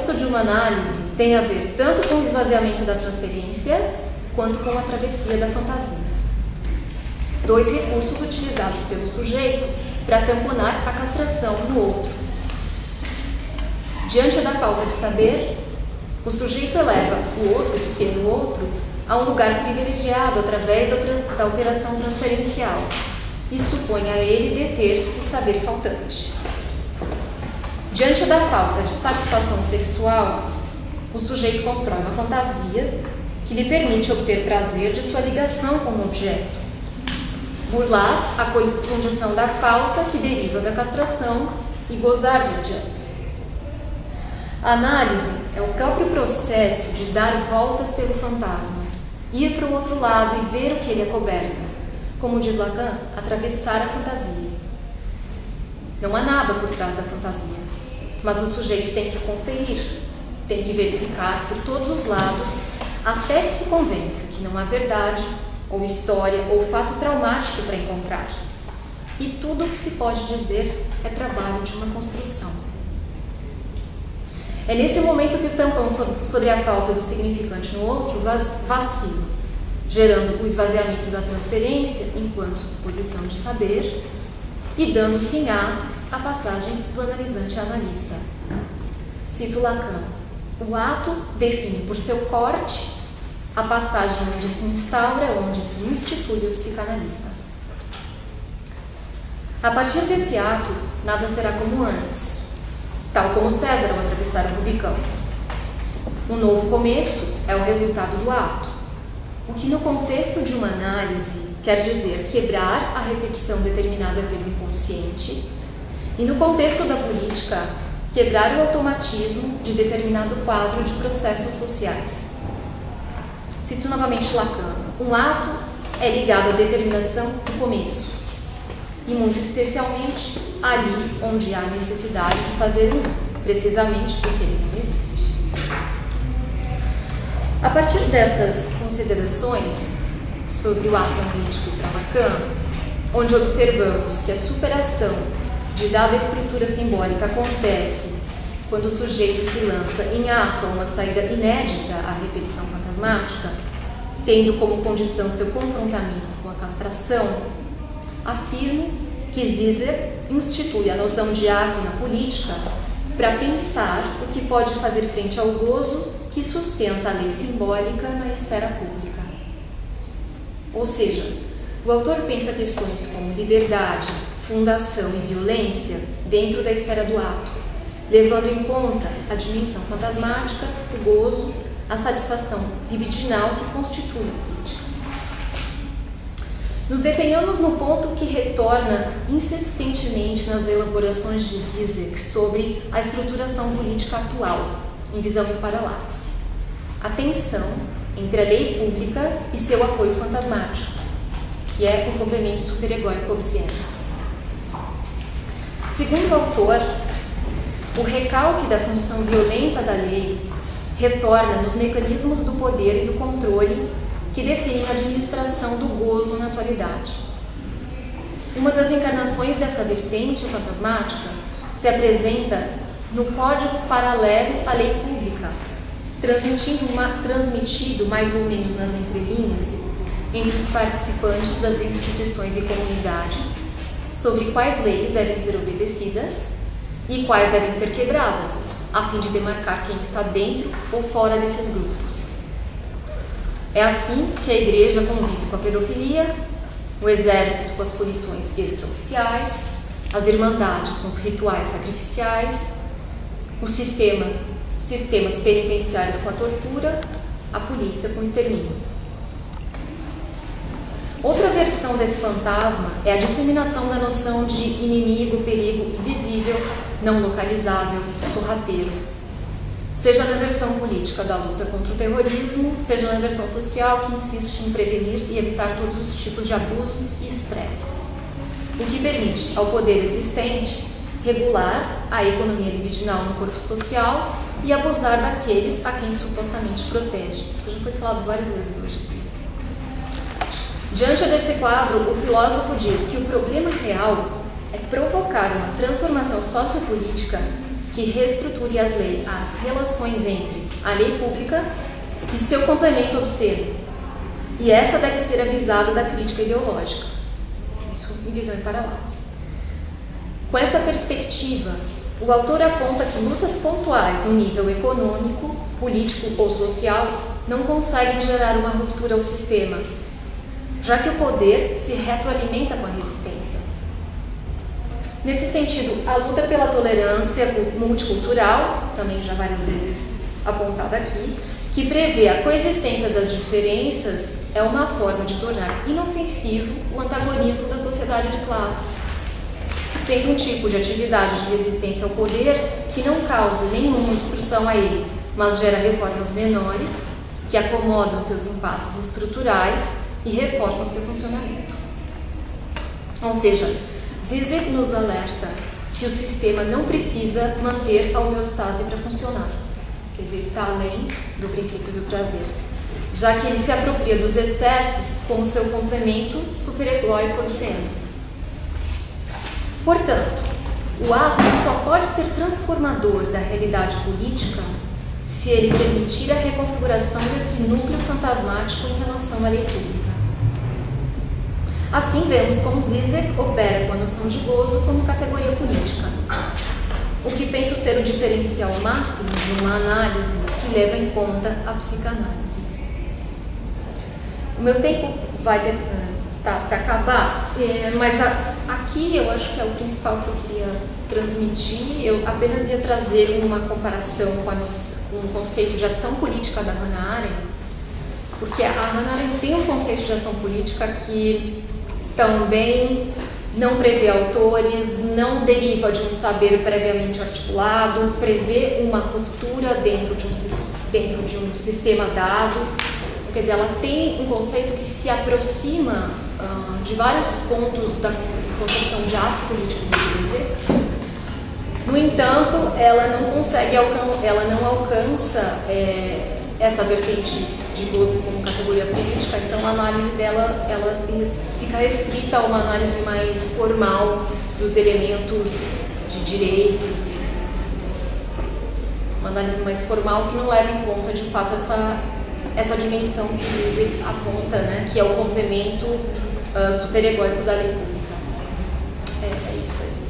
recurso de uma análise tem a ver tanto com o esvaziamento da transferência quanto com a travessia da fantasia. Dois recursos utilizados pelo sujeito para tamponar a castração do outro. Diante da falta de saber, o sujeito eleva o outro, pequeno outro, a um lugar privilegiado através da operação transferencial e supõe a ele deter o saber faltante. Diante da falta de satisfação sexual, o sujeito constrói uma fantasia que lhe permite obter prazer de sua ligação com o objeto, burlar a condição da falta que deriva da castração e gozar do objeto. A análise é o próprio processo de dar voltas pelo fantasma, ir para o outro lado e ver o que ele é coberto, como diz Lacan, atravessar a fantasia. Não há nada por trás da fantasia, mas o sujeito tem que conferir, tem que verificar por todos os lados, até que se convença que não há verdade, ou história, ou fato traumático para encontrar. E tudo o que se pode dizer é trabalho de uma construção. É nesse momento que o tampão sobre a falta do significante no outro vacila, gerando o esvaziamento da transferência enquanto suposição de saber e dando-se em ato a passagem do analisante a analista. Cito Lacan: o ato define por seu corte a passagem onde se instaura, onde se institui o psicanalista. A partir desse ato, nada será como antes, tal como César ao atravessar o Rubicão. Um novo começo é o resultado do ato, o que no contexto de uma análise quer dizer quebrar a repetição determinada pelo inconsciente, e no contexto da política, quebrar o automatismo de determinado quadro de processos sociais. Cito novamente Lacan: um ato é ligado à determinação do começo, e muito especialmente ali onde há necessidade de fazer precisamente porque ele não existe. A partir dessas considerações sobre o ato analítico para Lacan, onde observamos que a superação de dada estrutura simbólica acontece quando o sujeito se lança em ato a uma saída inédita à repetição fantasmática, tendo como condição seu confrontamento com a castração, afirmo que Zizek institui a noção de ato na política para pensar o que pode fazer frente ao gozo que sustenta a lei simbólica na esfera pública. Ou seja, o autor pensa questões como liberdade, fundação e violência dentro da esfera do ato, levando em conta a dimensão fantasmática, o gozo, a satisfação libidinal que constitui a política. Nos detenhamos no ponto que retorna insistentemente nas elaborações de Zizek sobre a estruturação política atual, em visão em paralaxe: a tensão entre a lei pública e seu apoio fantasmático, que é o complemento superegóico hobbesiano. Segundo o autor, o recalque da função violenta da lei retorna nos mecanismos do poder e do controle que definem a administração do gozo na atualidade. Uma das encarnações dessa vertente fantasmática se apresenta no código paralelo à lei pública, transmitido mais ou menos nas entrelinhas entre os participantes das instituições e comunidades sobre quais leis devem ser obedecidas e quais devem ser quebradas, a fim de demarcar quem está dentro ou fora desses grupos. É assim que a Igreja convive com a pedofilia, o Exército com as punições extraoficiais, as irmandades com os rituais sacrificiais, os sistemas penitenciários com a tortura, a polícia com o extermínio. Outra versão desse fantasma é a disseminação da noção de inimigo, perigo invisível, não localizável, sorrateiro. Seja na versão política da luta contra o terrorismo, seja na versão social que insiste em prevenir e evitar todos os tipos de abusos e estresses, o que permite ao poder existente regular a economia libidinal no corpo social e abusar daqueles a quem supostamente protege. Isso já foi falado várias vezes hoje aqui. Diante desse quadro, o filósofo diz que o problema real é provocar uma transformação sociopolítica que reestruture as relações entre a lei pública e seu complemento obsceno. E essa deve ser a visada da crítica ideológica. Isso em visão e paralaxe. Com essa perspectiva, o autor aponta que lutas pontuais no nível econômico, político ou social não conseguem gerar uma ruptura ao sistema, já que o poder se retroalimenta com a resistência. Nesse sentido, a luta pela tolerância multicultural, também já várias vezes apontada aqui, que prevê a coexistência das diferenças, é uma forma de tornar inofensivo o antagonismo da sociedade de classes, sendo um tipo de atividade de resistência ao poder que não cause nenhuma obstrução a ele, mas gera reformas menores que acomodam seus impasses estruturais e reforçam seu funcionamento. Ou seja, Zizek nos alerta que o sistema não precisa manter a homeostase para funcionar, quer dizer, está além do princípio do prazer, já que ele se apropria dos excessos como seu complemento superegóico obsceno. Portanto, o ato só pode ser transformador da realidade política se ele permitir a reconfiguração desse núcleo fantasmático em relação à lei pública. Assim, vemos como Zizek opera com a noção de gozo como categoria política, o que penso ser o diferencial máximo de uma análise que leva em conta a psicanálise. O meu tempo vai estar para acabar, mas aqui eu acho que é o principal que eu queria transmitir. Eu apenas ia trazer uma comparação com o conceito de ação política da Hannah Arendt, porque a Hannah Arendt tem um conceito de ação política que também não prevê autores, não deriva de um saber previamente articulado, prevê uma ruptura dentro de um sistema dado. Quer dizer, ela tem um conceito que se aproxima de vários pontos da concepção de ato político do Zizek. No entanto, ela não alcança essa vertente de gozo como categoria política, então a análise dela fica restrita a uma análise mais formal dos elementos de direitos, uma análise mais formal que não leva em conta de fato essa dimensão que o Zizek aponta, né, que é o complemento superegóico da lei pública. É isso aí.